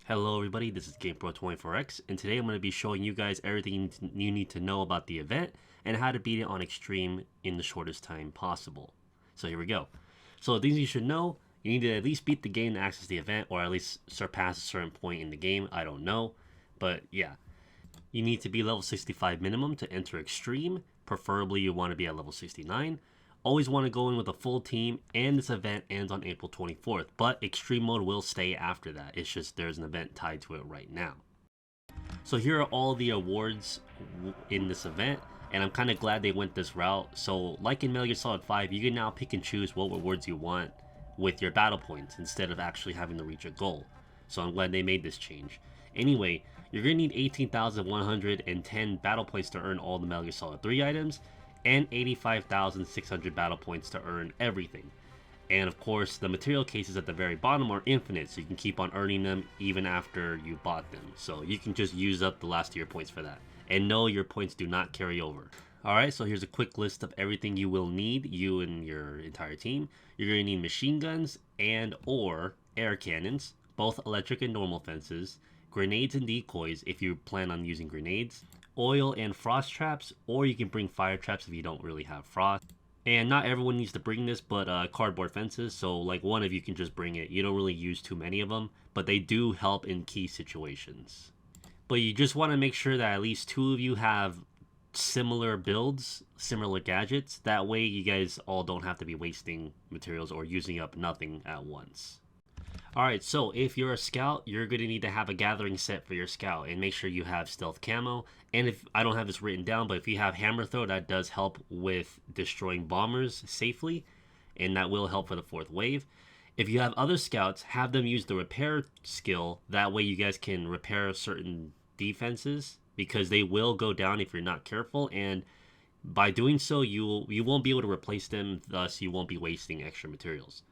Hello everybody, this is GamePro24X, and today I'm going to be showing you guys everything you need to know about the event and how to beat it on Extreme in the shortest time possible. So here we go. So the things you should know, you need to at least beat the game to access the event, or at least surpass a certain point in the game, I don't know. But yeah, you need to be level 65 minimum to enter Extreme, preferably you want to be at level 69. Always want to go in with a full team, and this event ends on April 24th, but Extreme Mode will stay after that. It's just there's an event tied to it right now. So here are all the awards in this event, and I'm kind of glad they went this route. So like in Metal Gear Solid 5, you can now pick and choose what awards you want with your battle points instead of actually having to reach a goal. So I'm glad they made this change. Anyway, you're going to need 18,110 battle points to earn all the Metal Gear Solid 3 items, and 85,600 battle points to earn everything. And of course, the material cases at the very bottom are infinite, so you can keep on earning them even after you bought them. So you can just use up the last of your points for that. And no, your points do not carry over. Alright, so here's a quick list of everything you will need, you and your entire team. You're going to need machine guns and or air cannons, both electric and normal fences, grenades and decoys if you plan on using grenades, oil and frost traps, or you can bring fire traps if you don't really have frost. And not everyone needs to bring this, but cardboard fences, so like one of you can just bring it. You don't really use too many of them, but they do help in key situations. But you just want to make sure that at least two of you have similar builds, similar gadgets. That way you guys all don't have to be wasting materials or using up nothing at once. Alright, so if you're a scout, you're going to need to have a gathering set for your scout, and make sure you have stealth camo. And if I don't have this written down, but if you have hammer throw, that does help with destroying bombers safely, and that will help for the fourth wave. If you have other scouts, have them use the repair skill. That way you guys can repair certain defenses, because they will go down if you're not careful, and by doing so you won't be able to replace them, thus you won't be wasting extra materials.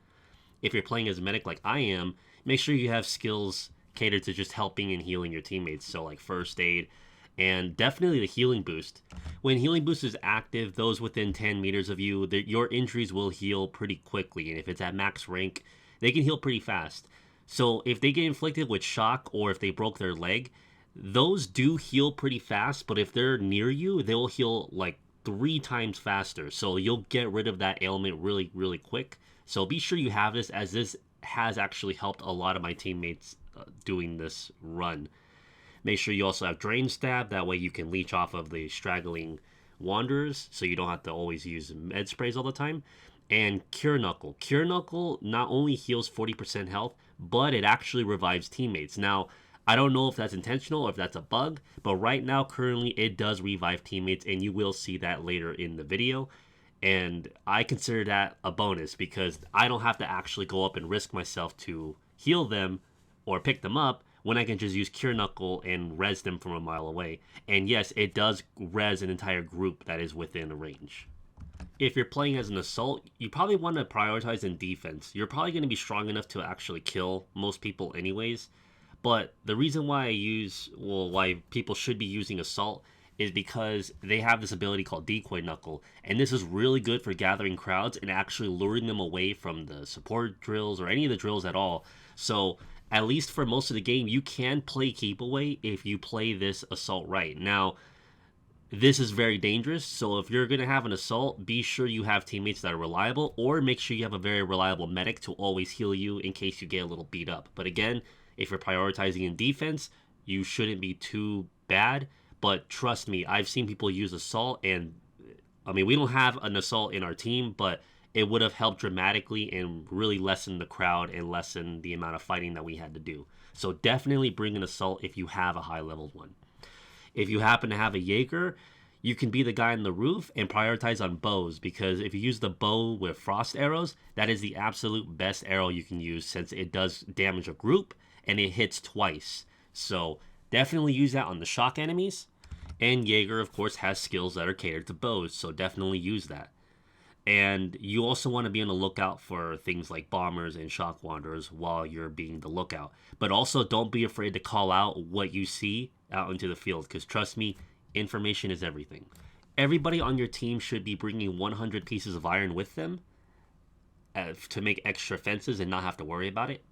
If you're playing as a medic like I am, make sure you have skills catered to just helping and healing your teammates, so like first aid, and definitely the healing boost. When healing boost is active, those within 10 meters of you, your injuries will heal pretty quickly, and if it's at max rank, they can heal pretty fast. So if they get inflicted with shock, or if they broke their leg, those do heal pretty fast, but if they're near you, they will heal like 3 times faster, so you'll get rid of that ailment really quick. So be sure you have this, as this has actually helped a lot of my teammates doing this run. Make sure you also have Drain Stab, that way you can leech off of the straggling wanderers, so you don't have to always use med sprays all the time. And Cure Knuckle. Cure Knuckle not only heals 40% health, but it actually revives teammates. Now, I don't know if that's intentional or if that's a bug, but right now, currently, it does revive teammates, and you will see that later in the video. And I consider that a bonus, because I don't have to actually go up and risk myself to heal them or pick them up, when I can just use Cure Knuckle and res them from a mile away. And yes, it does res an entire group that is within a range. If you're playing as an assault, you probably want to prioritize in defense. You're probably going to be strong enough to actually kill most people anyways. But the reason why why people should be using assault is because they have this ability called Decoy Knuckle, and this is really good for gathering crowds and actually luring them away from the support drills or any of the drills at all. So at least for most of the game, you can play keep away if you play this assault right. Now, this is very dangerous, so if you're going to have an assault, be sure you have teammates that are reliable, or make sure you have a very reliable medic to always heal you in case you get a little beat up. But again, if you're prioritizing in defense, you shouldn't be too bad. But trust me, I've seen people use assault, and I mean, we don't have an assault in our team, but it would have helped dramatically and really lessen the crowd and lessen the amount of fighting that we had to do. So definitely bring an assault if you have a high level one. If you happen to have a Jager, you can be the guy on the roof and prioritize on bows, because if you use the bow with frost arrows, that is the absolute best arrow you can use, since it does damage a group and it hits twice. So definitely use that on the shock enemies. And Jager, of course, has skills that are catered to bows, so definitely use that. And you also want to be on the lookout for things like bombers and shock wanderers while you're being the lookout. But also, don't be afraid to call out what you see out into the field, because trust me, information is everything. Everybody on your team should be bringing 100 pieces of iron with them to make extra fences and not have to worry about it.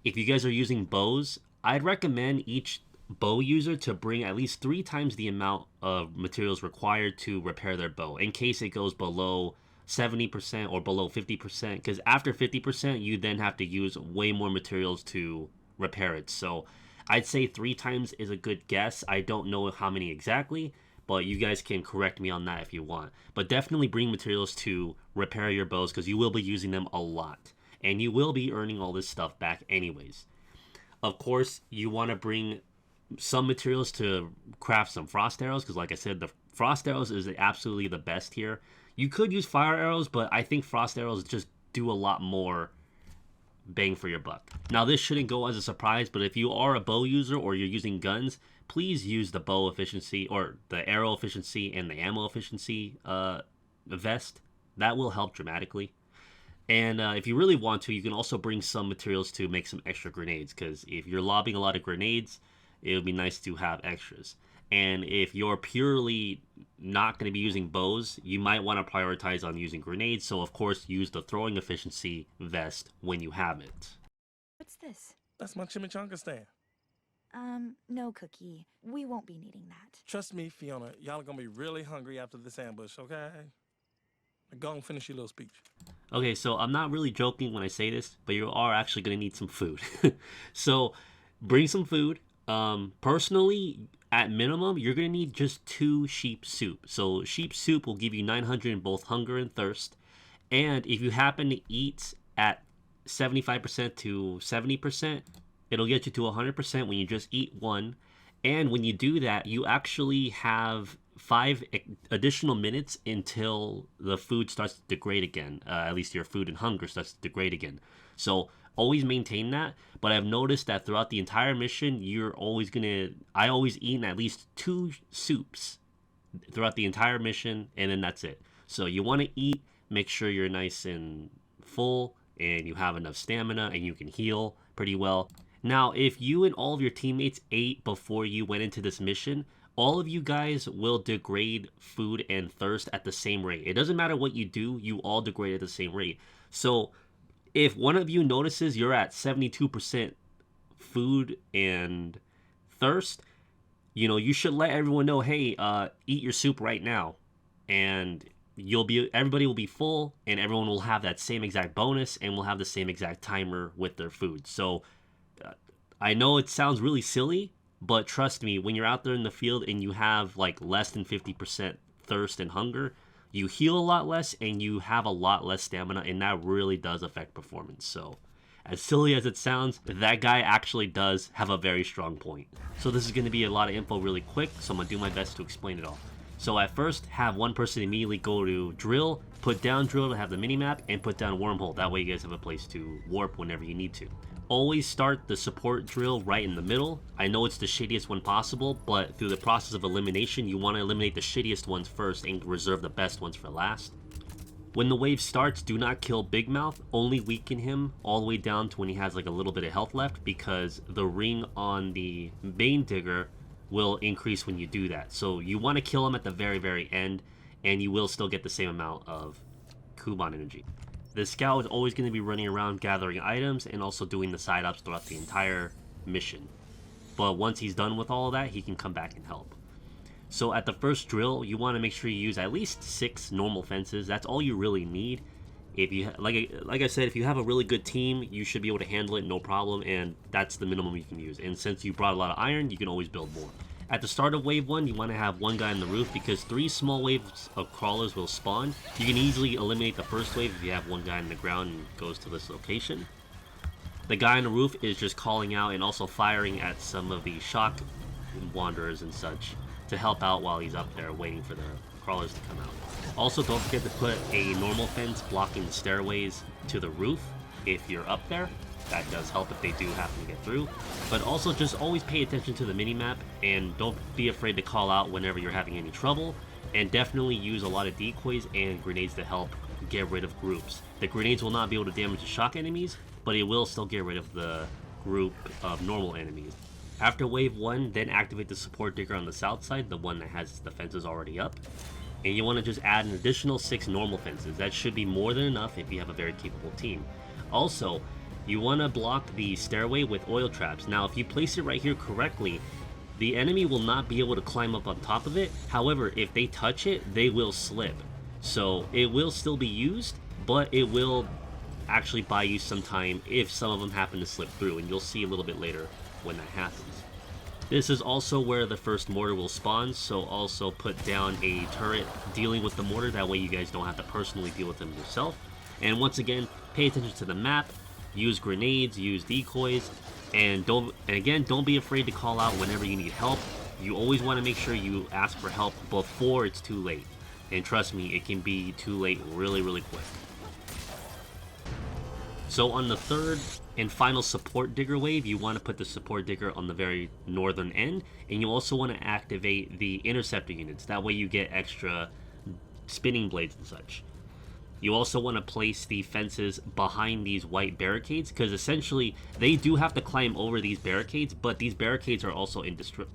If you guys are using bows, I'd recommend each bow user to bring at least 3 times the amount of materials required to repair their bow in case it goes below 70% or below 50%, because after 50% you then have to use way more materials to repair it. So I'd say 3 times is a good guess. I don't know how many exactly, but you guys can correct me on that if you want. But definitely bring materials to repair your bows because you will be using them a lot and you will be earning all this stuff back anyways. Of course, you want to bring some materials to craft some frost arrows because, like I said, the frost arrows is absolutely the best here. You could use fire arrows, but I think frost arrows just do a lot more bang for your buck. Now, this shouldn't go as a surprise, but if you are a bow user or you're using guns, please use the bow efficiency or the arrow efficiency and the ammo efficiency vest. That will help dramatically. And if you really want to, you can also bring some materials to make some extra grenades, because if you're lobbing a lot of grenades, it would be nice to have extras. And if you're purely not going to be using bows, you might want to prioritize on using grenades. So, of course, use the throwing efficiency vest when you have it. What's this? That's my chimichanga stand. No, Cookie. We won't be needing that. Trust me, Fiona, y'all are gonna be really hungry after this ambush, okay? Go and finish your little speech. Okay, so I'm not really joking when I say this, but you are actually going to need some food. So, bring some food. Personally, at minimum, you're going to need just 2 sheep soup. So sheep soup will give you 900 in both hunger and thirst. And if you happen to eat at 75% to 70%, it'll get you to 100% when you just eat 1. And when you do that, you actually have 5 additional minutes until the food starts to degrade again. At least your food and hunger starts to degrade again. So always maintain that. But I've noticed that throughout the entire mission, I always eat at least 2 soups throughout the entire mission, and then that's it. So you want to eat, make sure you're nice and full, and you have enough stamina, and you can heal pretty well. Now, if you and all of your teammates ate before you went into this mission, all of you guys will degrade food and thirst at the same rate. It doesn't matter what you do, you all degrade at the same rate. So if one of you notices you're at 72% food and thirst, you should let everyone know, hey, eat your soup right now. And everybody will be full, and everyone will have that same exact bonus, and will have the same exact timer with their food. So I know it sounds really silly, but trust me, when you're out there in the field and you have like less than 50% thirst and hunger, you heal a lot less and you have a lot less stamina, and that really does affect performance. So as silly as it sounds, that guy actually does have a very strong point. So this is going to be a lot of info really quick, so I'm going to do my best to explain it all. So at first, have one person immediately go to drill, put down drill to have the minimap, and put down wormhole. That way you guys have a place to warp whenever you need to. Always start the support drill right in the middle. I know it's the shittiest one possible, but through the process of elimination, you want to eliminate the shittiest ones first and reserve the best ones for last. When the wave starts, do not kill Big Mouth, only weaken him all the way down to when he has like a little bit of health left, because the ring on the Bane Digger will increase when you do that. So you want to kill him at the very, very end, and you will still get the same amount of Kuban energy. The scout is always going to be running around gathering items and also doing the side ups throughout the entire mission. But once he's done with all of that, he can come back and help. So at the first drill, you want to make sure you use at least 6 normal fences. That's all you really need. If you like I said, if you have a really good team, you should be able to handle it no problem, and that's the minimum you can use. And since you brought a lot of iron, you can always build more. At the start of wave 1, you want to have 1 guy on the roof, because 3 small waves of crawlers will spawn. You can easily eliminate the first wave if you have 1 guy on the ground and goes to this location. The guy on the roof is just calling out and also firing at some of the shock wanderers and such to help out while he's up there waiting for the crawlers to come out. Also, don't forget to put a normal fence blocking the stairways to the roof if you're up there. That does help if they do happen to get through. But also just always pay attention to the minimap, and don't be afraid to call out whenever you're having any trouble. And definitely use a lot of decoys and grenades to help get rid of groups. The grenades will not be able to damage the shock enemies, but it will still get rid of the group of normal enemies. After wave 1, then activate the support digger on the south side, the one that has the fences already up. And you want to just add an additional 6 normal fences. That should be more than enough if you have a very capable team. Also, You want to block the stairway with oil traps. Now, if you place it right here correctly, the enemy will not be able to climb up on top of it. However, if they touch it, they will slip. So it will still be used, but it will actually buy you some time if some of them happen to slip through, and you'll see a little bit later when that happens. This is also where the first mortar will spawn, so also put down a turret dealing with the mortar, that way you guys don't have to personally deal with them yourself. And once again, pay attention to the map, use grenades, use decoys, and don't be afraid to call out whenever you need help. You always want to make sure you ask for help before it's too late. And trust me, it can be too late really, really quick. So on the third and final support digger wave, you want to put the support digger on the very northern end, and you also want to activate the interceptor units. That way you get extra spinning blades and such. You also want to place the fences behind these white barricades, because essentially they do have to climb over these barricades, but these barricades are also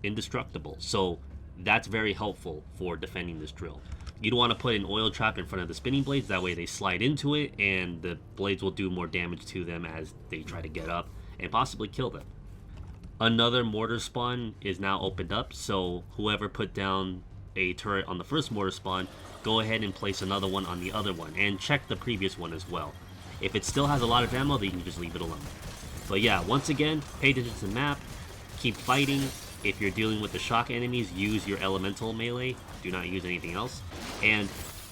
indestructible. So that's very helpful for defending this drill. You'd want to put an oil trap in front of the spinning blades, that way they slide into it and the blades will do more damage to them as they try to get up and possibly kill them. Another mortar spawn is now opened up, so whoever put down a turret on the first mortar spawn, go ahead and place another one on the other one, and check the previous one as well. If it still has a lot of ammo, then you can just leave it alone. But yeah, once again, pay attention to the map, keep fighting. If you're dealing with the shock enemies, use your elemental melee, do not use anything else. And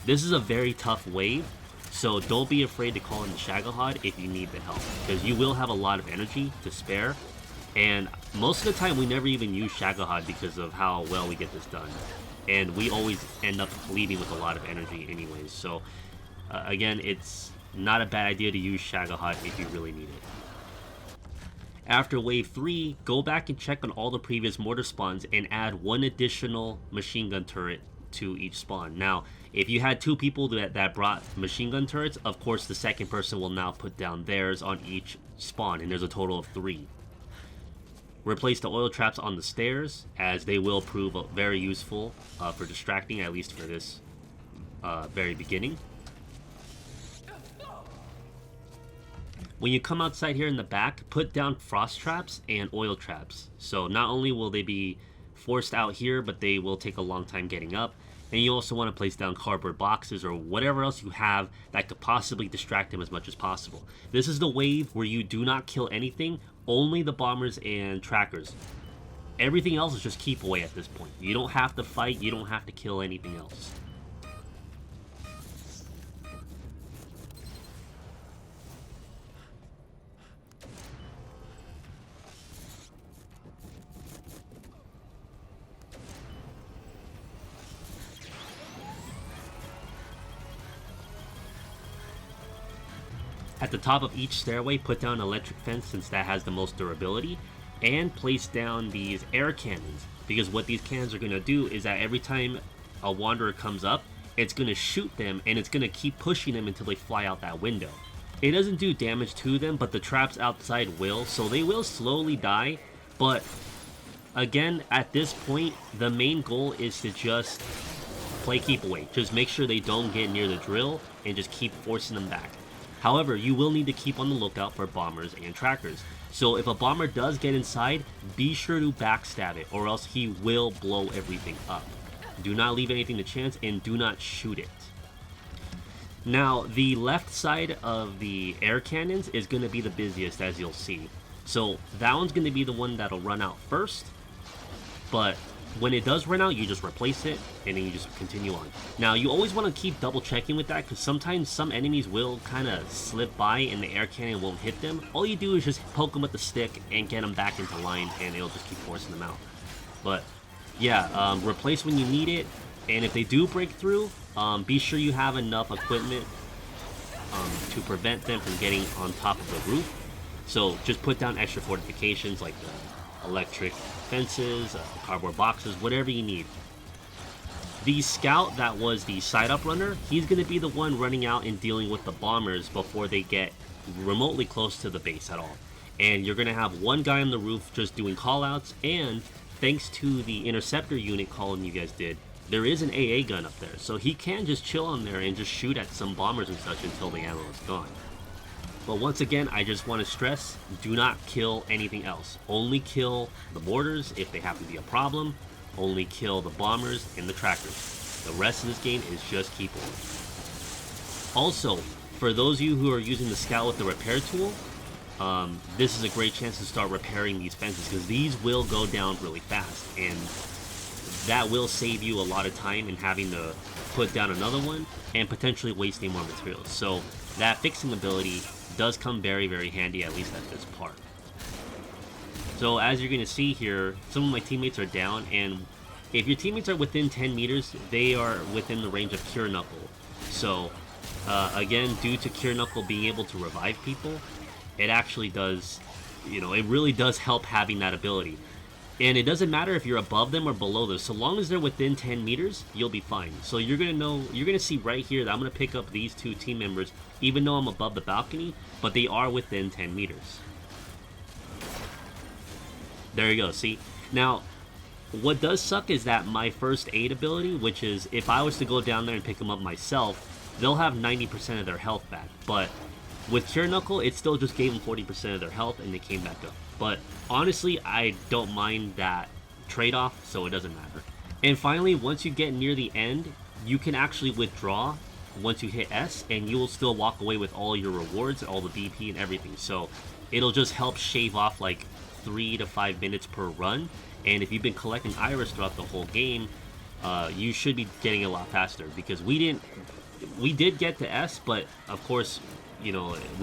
this is a very tough wave, so don't be afraid to call in the Shagalhod if you need the help, because you will have a lot of energy to spare. And most of the time we never even use Shagalhod because of how well we get this done. And we always end up leading with a lot of energy anyways. So again, it's not a bad idea to use Shagalhod if you really need it. After wave 3, go back and check on all the previous mortar spawns and add one additional machine gun turret to each spawn. Now, if you had 2 people that brought machine gun turrets, of course the second person will now put down theirs on each spawn, and there's a total of 3. Replace the oil traps on the stairs, as they will prove very useful for distracting, at least for this very beginning. When you come outside here in the back, put down frost traps and oil traps. So not only will they be forced out here, but they will take a long time getting up. And you also want to place down cardboard boxes or whatever else you have that could possibly distract them as much as possible. This is the wave where you do not kill anything, only the bombers and trackers. Everything else is just keep away at this point. You don't have to fight, you don't have to kill anything else. At the top of each stairway, put down an electric fence, since that has the most durability, and place down these air cannons, because what these cannons are going to do is that every time a wanderer comes up, it's going to shoot them, and it's going to keep pushing them until they fly out that window. It doesn't do damage to them, but the traps outside will, so they will slowly die. But again, at this point, the main goal is to just play keep away. Just make sure they don't get near the drill and just keep forcing them back. However, you will need to keep on the lookout for bombers and trackers. So if a bomber does get inside, be sure to backstab it, or else he will blow everything up. Do not leave anything to chance, and do not shoot it. Now, the left side of the air cannons is going to be the busiest, as you'll see. So that one's going to be the one that'll run out first. But when it does run out, you just replace it, and then you just continue on. Now, you always want to keep double checking with that, because sometimes some enemies will kind of slip by and the air cannon won't hit them. All you do is just poke them with the stick and get them back into line, and it'll just keep forcing them out. But yeah, replace when you need it, and if they do break through, be sure you have enough equipment to prevent them from getting on top of the roof. So just put down extra fortifications like the electric fences, cardboard boxes, whatever you need. The scout that was the side-up runner, he's going to be the one running out and dealing with the bombers before they get remotely close to the base at all. And you're going to have one guy on the roof just doing callouts, and thanks to the interceptor unit calling you guys did, there is an AA gun up there, so he can just chill on there and just shoot at some bombers and such until the ammo is gone. But once again, I just want to stress, do not kill anything else. Only kill the mortars if they happen to be a problem. Only kill the bombers and the trackers. The rest of this game is just keep on. Also, for those of you who are using the scout with the repair tool, this is a great chance to start repairing these fences because these will go down really fast, and that will save you a lot of time in having to put down another one and potentially wasting more materials. So that fixing ability does come very, very handy, at least at this part. So as you're going to see here, some of my teammates are down, and if your teammates are within 10 meters, they are within the range of Cure Knuckle. So again, due to Cure Knuckle being able to revive people, it actually does, it really does help having that ability. And it doesn't matter if you're above them or below them. So long as they're within 10 meters, you'll be fine. So you're going to see right here that I'm going to pick up these two team members, even though I'm above the balcony, but they are within 10 meters. There you go, see? Now, what does suck is that my first aid ability, which is if I was to go down there and pick them up myself, they'll have 90% of their health back. But with Cure Knuckle, it still just gave them 40% of their health and they came back up. But honestly, I don't mind that trade-off, so it doesn't matter. And finally, once you get near the end, you can actually withdraw once you hit S, and you will still walk away with all your rewards, all the BP and everything. So it'll just help shave off like 3 to 5 minutes per run. And if you've been collecting Iris throughout the whole game, you should be getting a lot faster, because we did get to S, but of course, we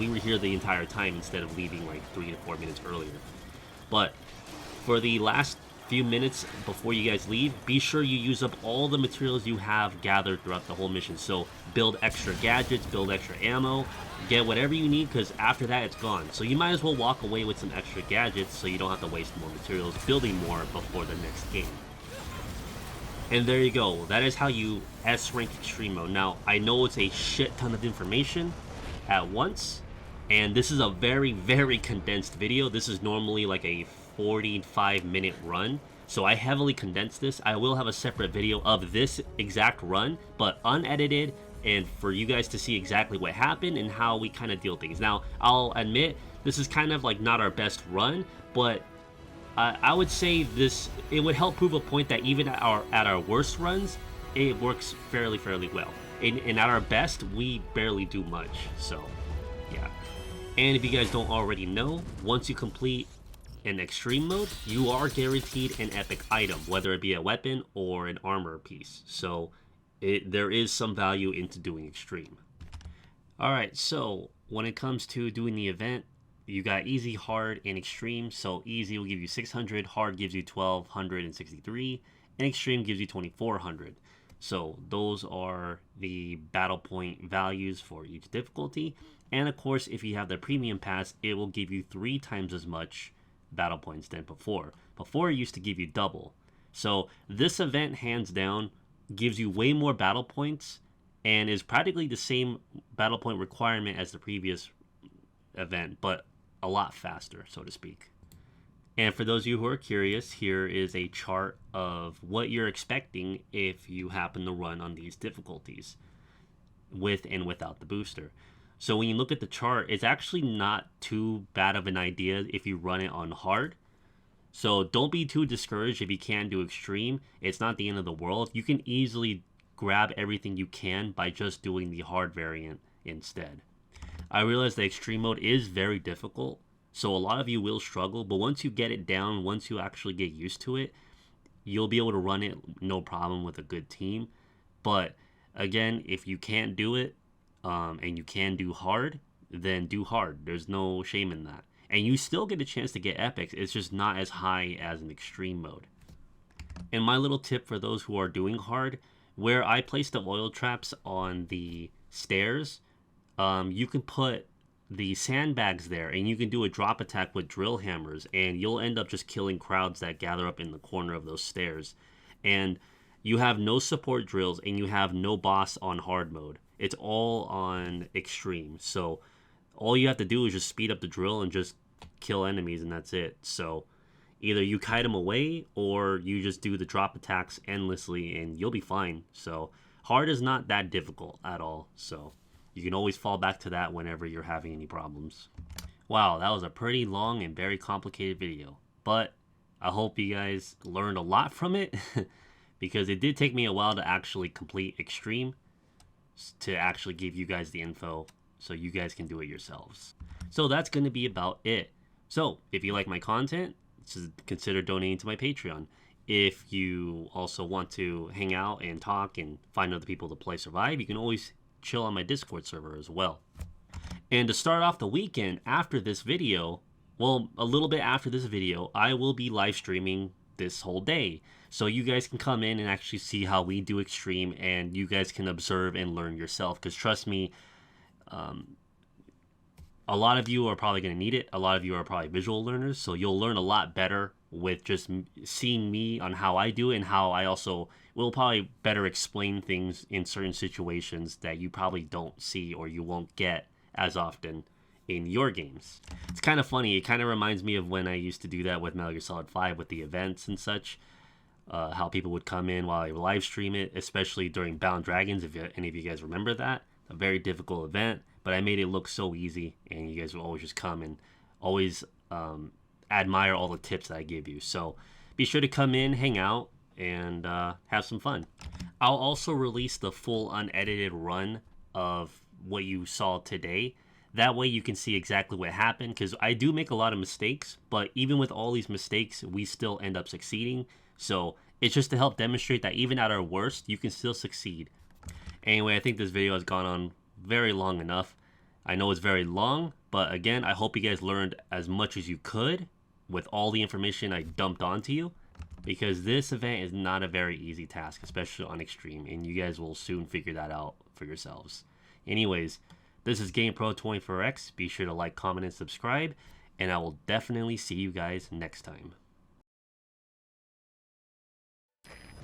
were here the entire time instead of leaving like 3 to 4 minutes earlier. But for the last few minutes before you guys leave, be sure you use up all the materials you have gathered throughout the whole mission. So build extra gadgets, build extra ammo, get whatever you need, because after that it's gone. So you might as well walk away with some extra gadgets so you don't have to waste more materials building more before the next game. And there you go. That is how you S-rank Extreme Mode. Now, I know it's a shit ton of information at once, and this is a very, very condensed video. This is normally like a 45-minute run, so I heavily condensed this. I will have a separate video of this exact run, but unedited, and for you guys to see exactly what happened and how we kind of deal things. Now, I'll admit, this is kind of like not our best run, but I would say it would help prove a point that even at our worst runs, it works fairly well. And at our best, we barely do much, so yeah. And if you guys don't already know, once you complete an extreme mode, you are guaranteed an epic item, whether it be a weapon or an armor piece. So there is some value into doing extreme. Alright, so when it comes to doing the event, you got easy, hard, and extreme. So easy will give you 600, hard gives you 1263, and extreme gives you 2400. So those are the battle point values for each difficulty. And of course, if you have the premium pass, it will give you 3 times as much battle points than before. Before, it used to give you double. So this event, hands down, gives you way more battle points and is practically the same battle point requirement as the previous event, but a lot faster, so to speak. And for those of you who are curious, here is a chart of what you're expecting if you happen to run on these difficulties, with and without the booster. So when you look at the chart, it's actually not too bad of an idea if you run it on hard. So don't be too discouraged if you can't do extreme. It's not the end of the world. You can easily grab everything you can by just doing the hard variant instead. I realize the extreme mode is very difficult, so a lot of you will struggle, but once you get it down, once you actually get used to it, you'll be able to run it no problem with a good team. But again, if you can't do it, and you can do hard, then do hard. There's no shame in that. And you still get a chance to get epics, it's just not as high as an extreme mode. And my little tip for those who are doing hard, where I place the oil traps on the stairs, you can put the sandbags there and you can do a drop attack with drill hammers, and you'll end up just killing crowds that gather up in the corner of those stairs. And you have no support drills and you have no boss on hard mode. It's all on extreme. So all you have to do is just speed up the drill and just kill enemies, and that's it. So either you kite them away or you just do the drop attacks endlessly and you'll be fine. So hard is not that difficult at all. So you can always fall back to that whenever you're having any problems. Wow, that was a pretty long and very complicated video, but I hope you guys learned a lot from it because it did take me a while to actually complete Extreme, to actually give you guys the info so you guys can do it yourselves. So that's going to be about it. So if you like my content, consider donating to my Patreon. If you also want to hang out and talk and find other people to play Survive, you can always chill on my Discord server as well. And to start off the weekend after this video, well, a little bit after this video, I will be live streaming this whole day. So you guys can come in and actually see how we do Extreme, and you guys can observe and learn yourself. Because trust me, a lot of you are probably going to need it. A lot of you are probably visual learners, so you'll learn a lot better with just seeing me on how I do it, and how I also will probably better explain things in certain situations that you probably don't see or you won't get as often in your games. It's kind of funny. It kind of reminds me of when I used to do that with Metal Gear Solid 5 with the events and such. How people would come in while I live stream it, especially during Bound Dragons, if any of you guys remember that. A very difficult event, but I made it look so easy, and you guys will always just come and always admire all the tips that I give you. So be sure to come in, hang out, and have some fun. I'll also release the full unedited run of what you saw today. That way you can see exactly what happened, because I do make a lot of mistakes, but even with all these mistakes, we still end up succeeding. So it's just to help demonstrate that even at our worst, you can still succeed. Anyway, I think this video has gone on very long enough. I know it's very long, but again, I hope you guys learned as much as you could with all the information I dumped onto you, because this event is not a very easy task, especially on Extreme, and you guys will soon figure that out for yourselves. Anyways, this is GamePro24X. Be sure to like, comment, and subscribe, and I will definitely see you guys next time.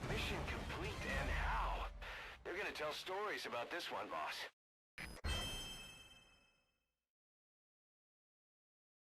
Mission complete, and how? They're gonna tell stories about this one, boss.